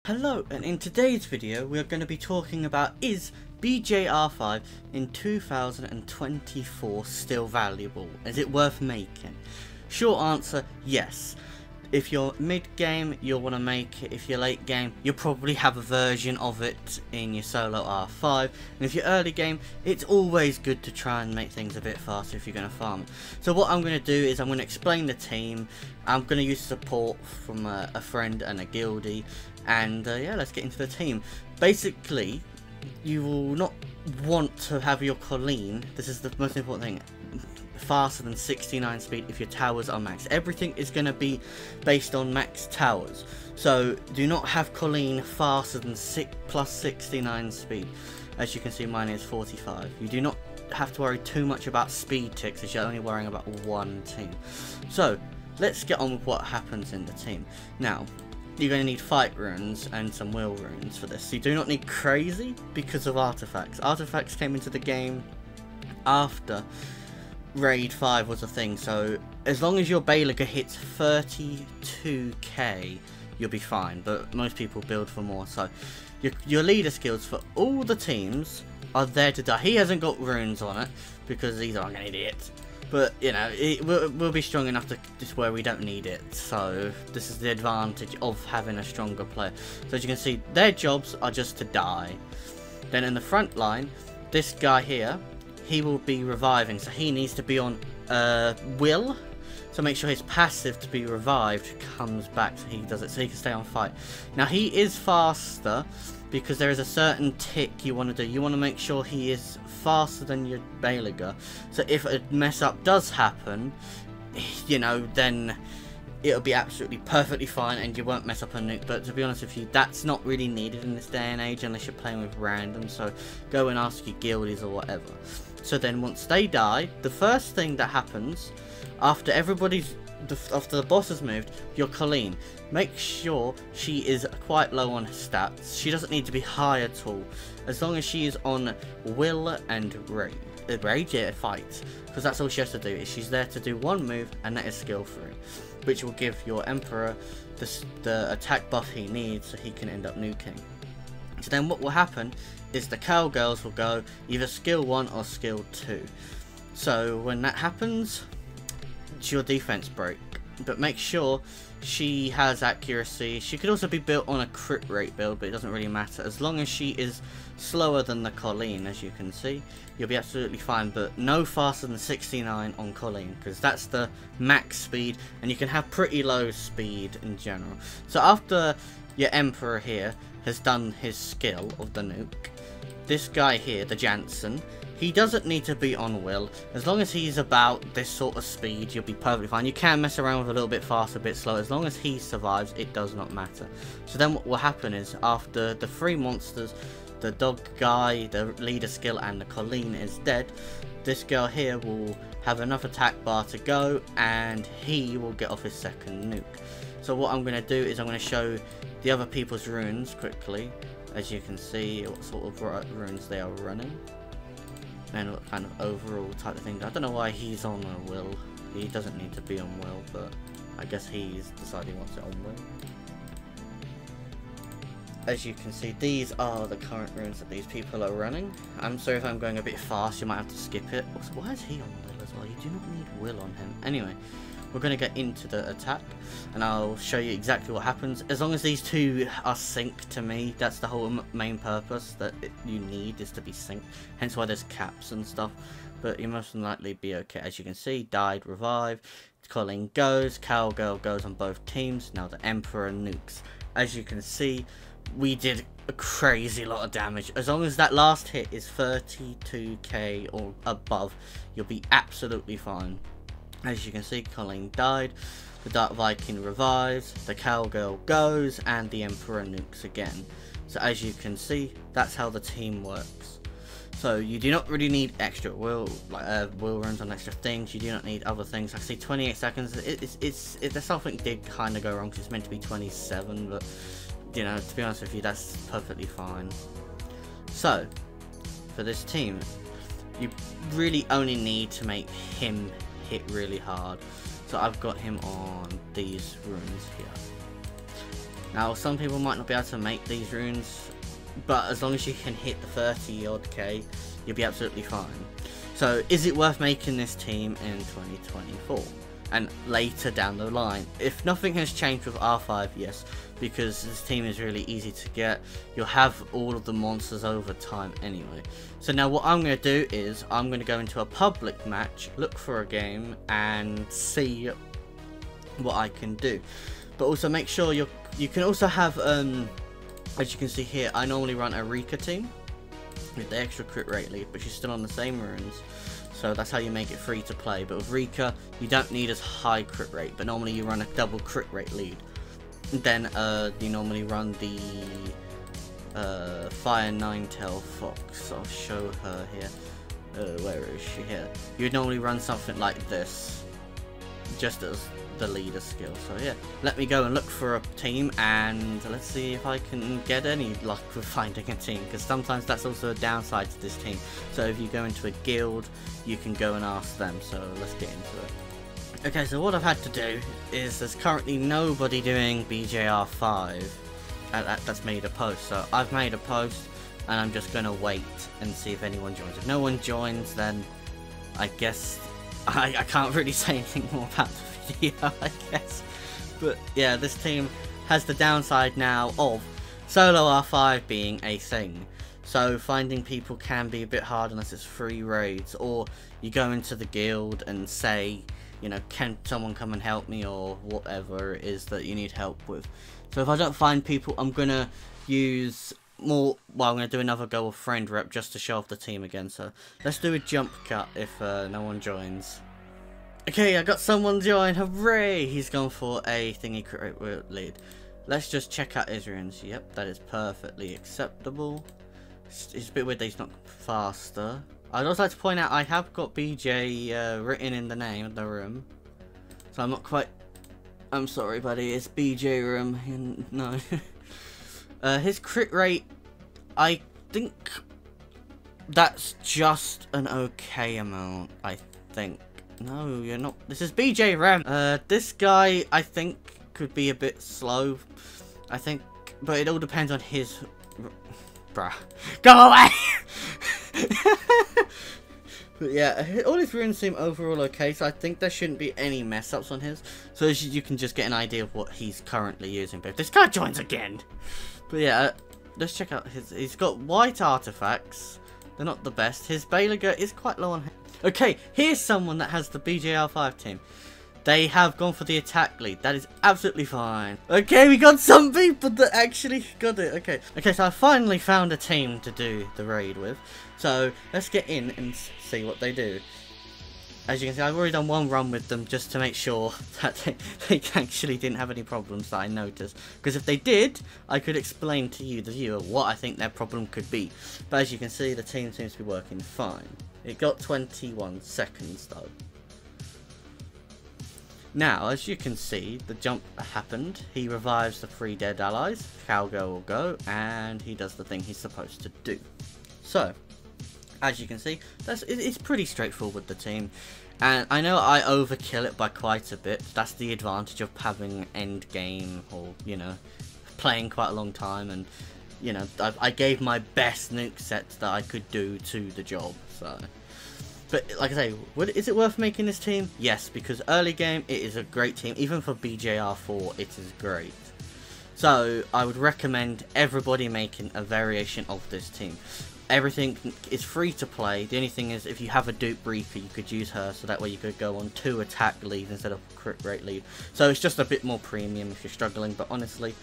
Hello, and in today's video we are going to be talking about, is BJR5 in 2024 still valuable? Is it worth making? Short answer, yes. If you're mid-game, you'll want to make it. If you're late game, you'll probably have a version of it in your solo R5. And if you're early game, it's always good to try and make things a bit faster if you're going to farm. So what I'm going to do is I'm going to explain the team. I'm going to use support from a friend and a guildie. And yeah, let's get into the team. Basically, you will not want to have your Colleen, this is the most important thing, faster than 69 speed if your towers are max. Everything is going to be based on max towers. So do not have Colleen faster than plus 69 speed. As you can see, mine is 45. You do not have to worry too much about speed ticks as you're only worrying about one team. So let's get on with what happens in the team. Now, you're going to need fight runes and some will runes for this. You do not need crazy because of artifacts. Artifacts came into the game after Raid 5 was a thing, so as long as your Bailaga hits 32k, you'll be fine, but most people build for more. So your leader skills for all the teams are there to die. He hasn't got runes on it because he's an idiot, but you know, we'll be strong enough to just where we don't need it. So this is the advantage of having a stronger player. So as you can see, their jobs are just to die. Then in the front line, this guy here, he will be reviving, so he needs to be on will, so make sure his passive to be revived comes back so he does it, so he can stay on fight. Now he is faster because there is a certain tick you want to do. You want to make sure he is faster than your Bailaga, so if a mess up does happen, you know, then it'll be absolutely perfectly fine and you won't mess up a nuke. But to be honest with you, that's not really needed in this day and age unless you're playing with random, so go and ask your guildies or whatever. So then once they die, the first thing that happens after after the boss has moved, your Colleen, make sure she is quite low on stats. She doesn't need to be high at all, as long as she is on will and rage, fight, because that's all she has to do. Is she's there to do one move, and that is skill 3, which will give your Emperor the attack buff he needs so he can end up nuking. So then what will happen is the cowgirls will go either skill 1 or skill 2. So when that happens, it's your defense break, but make sure she has accuracy. She could also be built on a crit rate build, but it doesn't really matter. As long as she is slower than the Colleen, as you can see, you'll be absolutely fine, but no faster than 69 on Colleen, because that's the max speed, and you can have pretty low speed in general. So after your Emperor here has done his skill of the nuke, this guy here, the Jansen, he doesn't need to be on will. As long as he's about this sort of speed, you'll be perfectly fine. You can mess around with a little bit faster, a bit slower. As long as he survives, it does not matter. So then what will happen is, after the 3 monsters, the dog guy, the leader skill, and the Colleen is dead, this girl here will have enough attack bar to go, and he will get off his second nuke. So what I'm going to do is I'm going to show the other people's runes quickly. As you can see, what sort of runes they are running, and what kind of overall type of thing. I don't know why he's on a will. He doesn't need to be on will, but I guess he's deciding what's it on will. As you can see, these are the current runes that these people are running. I'm sorry if I'm going a bit fast, you might have to skip it. Also, why is he on will as well? You do not need will on him. Anyway, we're going to get into the attack, and I'll show you exactly what happens. As long as these two are synced to me, that's the whole main purpose that you need, is to be synced. Hence why there's caps and stuff, but you most likely be okay. As you can see, died, revive, Colleen goes, cowgirl goes on both teams. Now the Emperor nukes. As you can see, we did a crazy lot of damage. As long as that last hit is 32k or above, you'll be absolutely fine. As you can see, Colleen died, the Dark Viking revives, the cowgirl goes, and the Emperor nukes again. So as you can see, that's how the team works. So you do not really need extra will runs on extra things. You do not need other things. I see 28 seconds. There's something did kind of go wrong because it's meant to be 27, but you know, to be honest with you, that's perfectly fine. So for this team, you really only need to make him hit really hard. So I've got him on these runes here. Now, some people might not be able to make these runes, but as long as you can hit the 30 odd K, you'll be absolutely fine. So, is it worth making this team in 2024? And later down the line? If nothing has changed with R5, yes, because this team is really easy to get. You'll have all of the monsters over time anyway. So now what I'm going to do is, I'm going to go into a public match, look for a game, and see what I can do. But also make sure you can also have, as you can see here, I normally run a Rica team with the extra crit rate lead, but she's still on the same runes. So that's how you make it free to play. But with Rica, you don't need as high crit rate, but normally you run a double crit rate lead. Then you normally run the Fire Ninetail Fox. I'll show her here. Where is she here? You would normally run something like this, just as the leader skill. So yeah, let me go and look for a team, and let's see if I can get any luck with finding a team, because sometimes that's also a downside to this team. So if you go into a guild, you can go and ask them. So let's get into it. Okay, so what I've had to do is, there's currently nobody doing BJR5 that's made a post. So I've made a post, and I'm just gonna wait and see if anyone joins. If no one joins, then I guess I can't really say anything more about the video, I guess. But yeah, this team has the downside now of solo R5 being a thing. So finding people can be a bit hard unless it's free raids, or you go into the guild and say, you know, can someone come and help me, or whatever it is that you need help with. So if I don't find people, I'm gonna use more, well, I'm gonna do another go of friend rep just to show off the team again. So let's do a jump cut if no one joins. Okay, I got someone join, hooray! He's gone for a thingy crit rate lead. Let's just check out his runes. Yep, that is perfectly acceptable. It's a bit weird that he's not faster. I'd also like to point out I have got BJ written in the name of the room. So I'm not quite... I'm sorry buddy, it's BJ room. No. His crit rate, I think that's just an okay amount, I think. No, you're not. This is BJ Ram. This guy, I think, could be a bit slow. I think, but it all depends on his... Bruh. Go away! But yeah, all his runes seem overall okay, so I think there shouldn't be any mess ups on his. So you can just get an idea of what he's currently using. But if this guy joins again. But yeah, let's check out his... He's got white artifacts. They're not the best. His Bailager is quite low on... Okay, here's someone that has the BJR5 team. They have gone for the attack lead. That is absolutely fine. Okay, we got some people that actually got it. Okay, so I finally found a team to do the raid with. So let's get in and see what they do. As you can see, I've already done one run with them just to make sure that they actually didn't have any problems that I noticed. Because if they did, I could explain to you, the viewer, what I think their problem could be. But as you can see, the team seems to be working fine. It got 21 seconds though. Now, as you can see, the jump happened. He revives the 3 dead allies. Cowgirl will go, and he does the thing he's supposed to do. So, as you can see, it's pretty straightforward with the team. And I know I overkill it by quite a bit. That's the advantage of having end game, or, you know, playing quite a long time. And, you know, I gave my best nuke sets that I could do to the job, so... But, like I say, is it worth making this team? Yes, because early game, it is a great team. Even for BJR4, it is great. So, I would recommend everybody making a variation of this team. Everything is free to play. The only thing is, if you have a dupe Reaper, you could use her, so that way you could go on 2 attack leads instead of crit rate lead. So, it's just a bit more premium if you're struggling, but honestly,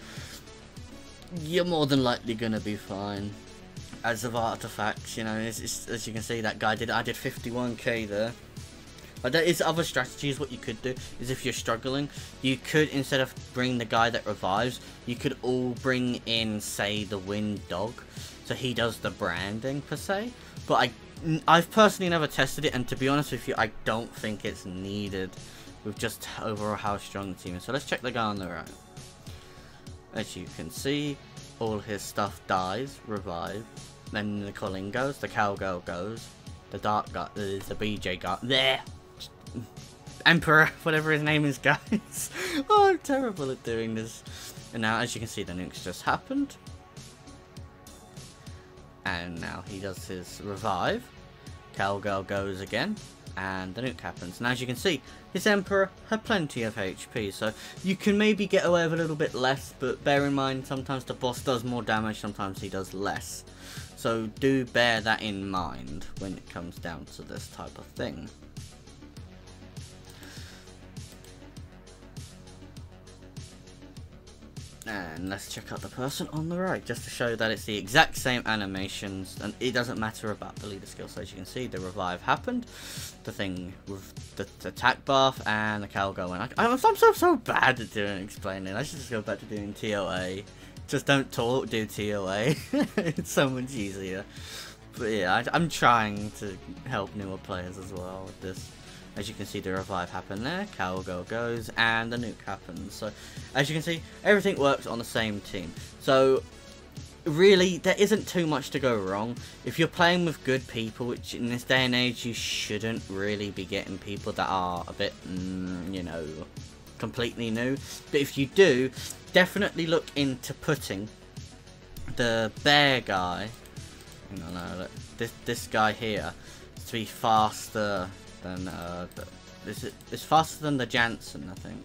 you're more than likely going to be fine. As of artifacts, you know, as you can see, that guy I did 51k there. But there is other strategies. What you could do is, if you're struggling, you could, instead of bring the guy that revives, you could all bring in, say, the Wind Dog, so he does the branding per se. But I've personally never tested it, and to be honest with you, I don't think it's needed with just overall how strong the team is. So let's check the guy on the right. As you can see, all his stuff dies, revive. Then the Colin goes, the Cowgirl goes, the Dark guy, the BJ guy, there, Emperor, whatever his name is, guys. Oh, I'm terrible at doing this. And now, as you can see, the nuke's just happened. And now he does his revive. Cowgirl goes again. And the nuke happens. And as you can see, his Emperor had plenty of HP. So you can maybe get away with a little bit less. But bear in mind, sometimes the boss does more damage. Sometimes he does less. So do bear that in mind when it comes down to this type of thing. And let's check out the person on the right, just to show that it's the exact same animations, and it doesn't matter about the leader skill. So as you can see, the revive happened, the thing with the attack buff, and the cowgirl went. I'm so bad at explaining. I should just go back to doing TOA. Just don't talk, do TOA. It's so much easier. But yeah, I'm trying to help newer players as well with this. As you can see, the revive happened there, cowgirl goes, and the nuke happens. So, as you can see, everything works on the same team. So, really, there isn't too much to go wrong. If you're playing with good people, which in this day and age, you shouldn't really be getting people that are a bit, you know, completely new. But if you do, definitely look into putting the bear guy, no, this guy here, to be faster than it's faster than the Jansen, I think.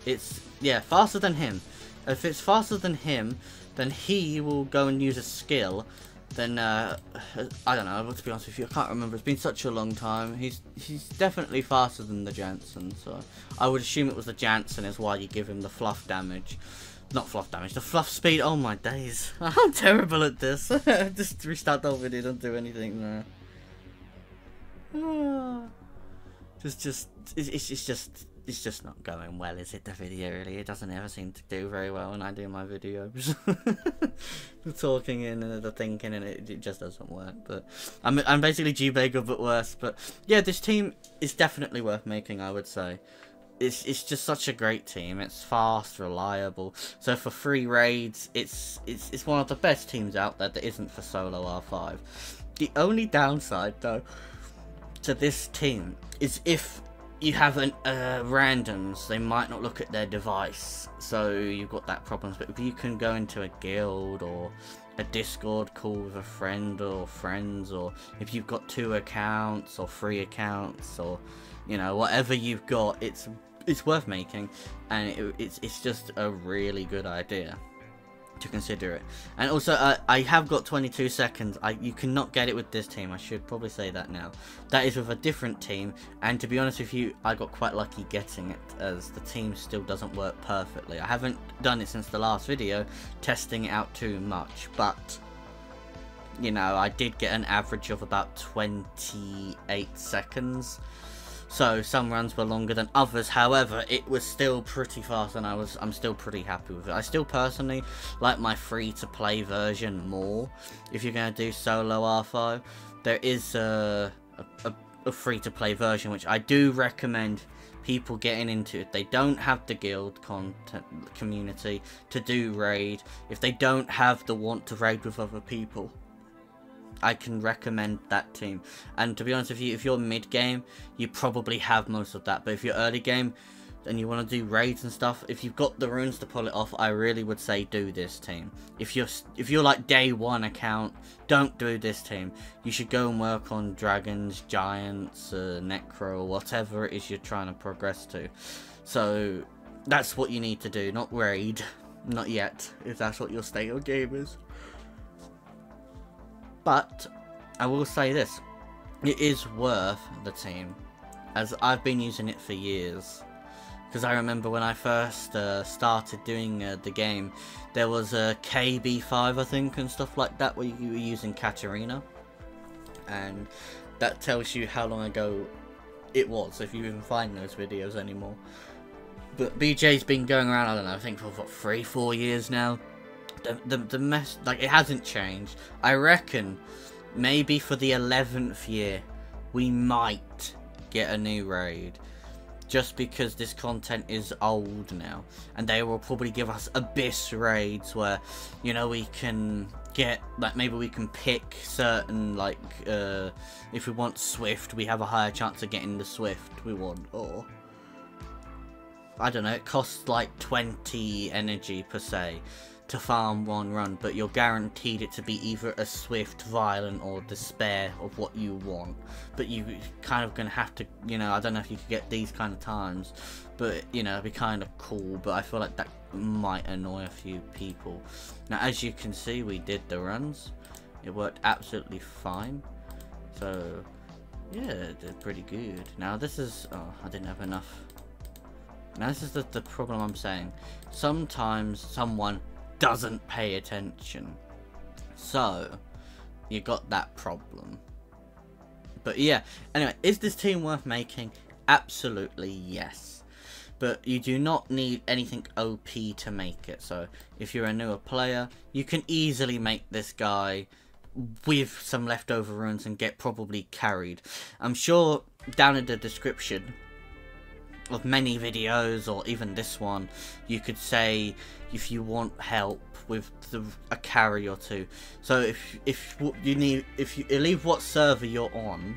It's, yeah, faster than him. If it's faster than him, then he will go and use a skill. Then I don't know, to be honest with you, I can't remember. It's been such a long time. He's definitely faster than the Jansen, so I would assume it was the Jansen is why you give him the fluff damage. Not fluff damage, the fluff speed. Oh my days, I'm terrible at this. Just restart the whole video, don't do anything there. It's just not going well, is it, the video, really? It doesn't ever seem to do very well when I do my videos. The talking in and the thinking, and it just doesn't work. But I'm basically G-Bagel but worse. But yeah, this team is definitely worth making, I would say. It's just such a great team. It's fast, reliable. So for free raids, it's one of the best teams out there that isn't for solo R5. The only downside, though, to this team is if you have randoms, they might not look at their device, so you've got that problem. But if you can go into a guild or a Discord call with a friend or friends, or if you've got 2 accounts or 3 accounts, or you know, whatever you've got, it's worth making, and it's just a really good idea to consider it. And also, I have got 22 seconds. You cannot get it with this team. I should probably say that now. That is with a different team, and to be honest with you, I got quite lucky getting it, as the team still doesn't work perfectly. I haven't done it since the last video, testing it out too much, but you know, I did get an average of about 28 seconds. So some runs were longer than others. However, it was still pretty fast, and I'm still pretty happy with it. I still personally like my free-to-play version more. If you're going to do solo R5, there is a free-to-play version, which I do recommend people getting into. If they don't have the guild community to do raid, if they don't have the want to raid with other people, I can recommend that team. And to be honest with you, if you're mid-game, you probably have most of that. But if you're early game and you want to do raids and stuff, if you've got the runes to pull it off, I really would say do this team. If you're like day 1 account, don't do this team. You should go and work on dragons, giants, necro, whatever it is you're trying to progress to. So that's what you need to do, not raid. Not yet, if that's what your state of game is. But I will say this, it is worth the team, as I've been using it for years. Because I remember when I first started doing the game, there was a KB5, I think, and stuff like that, where you were using Katarina. And that tells you how long ago it was, if you even find those videos anymore. But BJ's been going around, I don't know, I think for what, 3-4 years now. The mess, like, it hasn't changed. I reckon maybe for the 11th year we might get a new raid, just because this content is old now, and they will probably give us abyss raids where, you know, we can get, like, maybe we can pick certain, like, if we want Swift, we have a higher chance of getting the Swift we want, or I don't know, it costs like 20 energy per se to farm one run, but you're guaranteed it to be either a swift, violent, or despair of what you want. But you kind of gonna have to, you know, I don't know if you could get these kind of times, but you know, it'd be kind of cool. But I feel like that might annoy a few people. Now, as you can see, we did the runs. It worked absolutely fine. So yeah, they're pretty good. Now this is, oh, I didn't have enough. Now this is the problem I'm saying. Sometimes someone doesn't pay attention. So, you got that problem. But yeah, anyway, is this team worth making? Absolutely yes. But you do not need anything OP to make it. So, if you're a newer player, you can easily make this guy with some leftover runes and get probably carried. I'm sure down in the description of many videos, or even this one, you could say if you want help with a carry or two. So if you leave what server you're on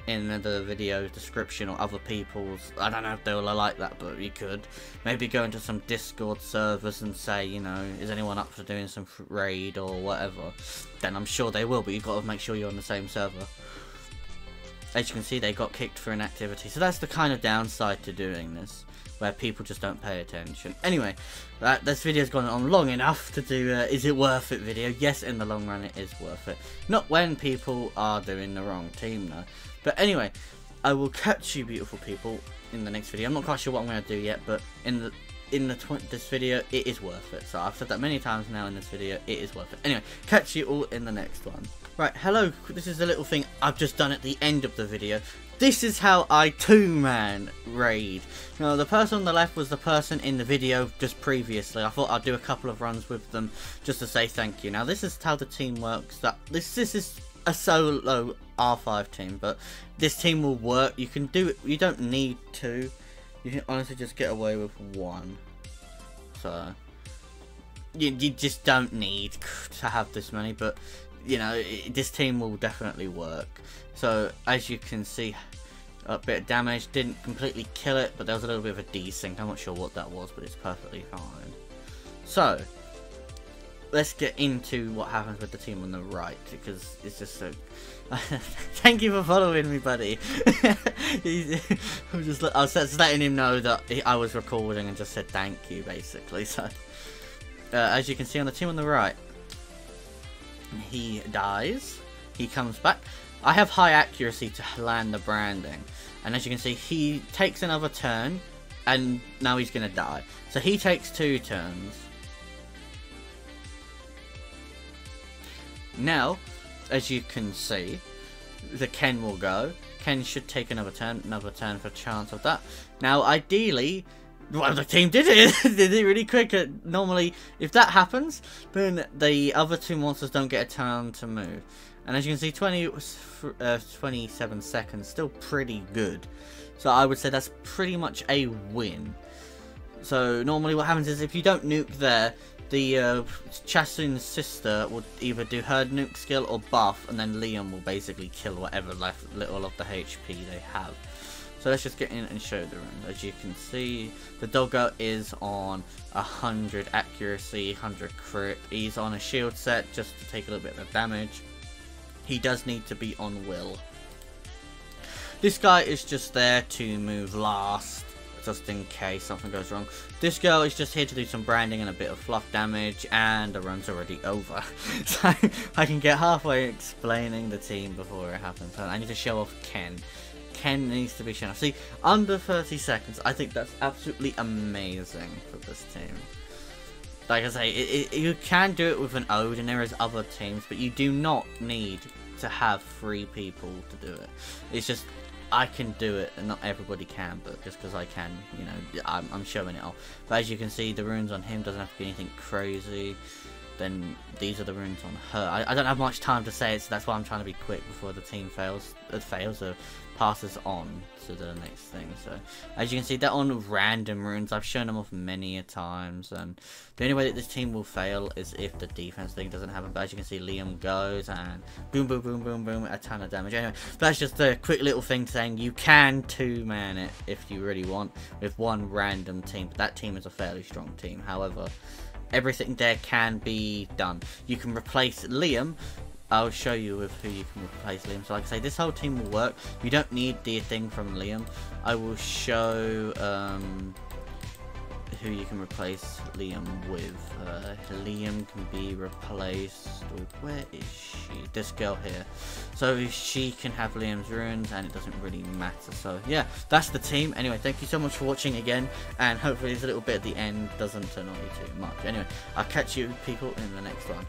in the video description, or other people's, I don't know if they'll like that, but you could maybe go into some Discord servers and say, you know, is anyone up for doing some raid or whatever, then I'm sure they will, but you've got to make sure you're on the same server. As you can see, they got kicked for inactivity. So that's the kind of downside to doing this, where people just don't pay attention. Anyway, this video's gone on long enough to do is it worth it video. Yes, in the long run it is worth it. Not when people are doing the wrong team though. But anyway, I will catch you beautiful people in the next video. I'm not quite sure what I'm going to do yet, but in this video, it is worth it. So I've said that many times now in this video, it is worth it. Anyway, catch you all in the next one. Right, hello, this is a little thing I've just done at the end of the video. This is how I two-man raid. Now, the person on the left was the person in the video just previously. I thought I'd do a couple of runs with them just to say thank you. Now, this is how the team works. This is a solo R5 team, but this team will work. You can do it. You don't need two. You can honestly just get away with one. So, you just don't need to have this many, but you know, this team will definitely work. So, as you can see, a bit of damage, didn't completely kill it, but there was a little bit of a desync. I'm not sure what that was, but it's perfectly fine. So, let's get into what happens with the team on the right, because it's just so... Thank you for following me, buddy. I was just letting him know that I was recording and just said thank you, basically. So, as you can see on the team on the right, he dies, he comes back. I have high accuracy to land the branding, and as you can see, he takes another turn, and now he's gonna die. So he takes 2 turns. Now, as you can see, the Ken will go. Ken should take another turn for a chance of that. Now, ideally, well, the team did it. Did it really quick. Normally, if that happens, then the other 2 monsters don't get a turn to move. And as you can see, 27 seconds, still pretty good. So I would say that's pretty much a win. So normally what happens is if you don't nuke there, the Chasun's sister would either do her nuke skill or buff, and then Liam will basically kill whatever little of the HP they have. So let's just get in and show the run. As you can see, the doggo is on 100 accuracy, 100 crit. He's on a shield set just to take a little bit of damage. He does need to be on will. This guy is just there to move last, just in case something goes wrong. This girl is just here to do some branding and a bit of fluff damage, and the run's already over. So I can get halfway explaining the team before it happens. So I need to show off Ken. Ken needs to be shown off. See, under 30 seconds, I think that's absolutely amazing for this team. Like I say, you can do it with an Ode, and there is other teams, but you do not need to have 3 people to do it. It's just, I can do it, and not everybody can, but just because I can, you know, I'm showing it off. But as you can see, the runes on him doesn't have to be anything crazy. then these are the runes on her. I don't have much time to say it, so that's why I'm trying to be quick before the team fails or passes on to the next thing. So as you can see, they're on random runes. I've shown them off many a times, and the only way that this team will fail is if the defense thing doesn't happen. But as you can see, Liam goes and boom, boom, boom, boom, boom, a ton of damage. Anyway, that's just a quick little thing saying you can 2-man it if you really want with one random team. But that team is a fairly strong team. However, everything there can be done. You can replace Liam. I'll show you with who you can replace Liam. So like I say, this whole team will work. You don't need the thing from Liam. I will show who you can replace Liam with. Liam can be replaced with, where is she? This girl here. So she can have Liam's runes and it doesn't really matter. So yeah, that's the team. Anyway, thank you so much for watching again, and hopefully this little bit at the end doesn't annoy you too much. Anyway, I'll catch you people in the next one.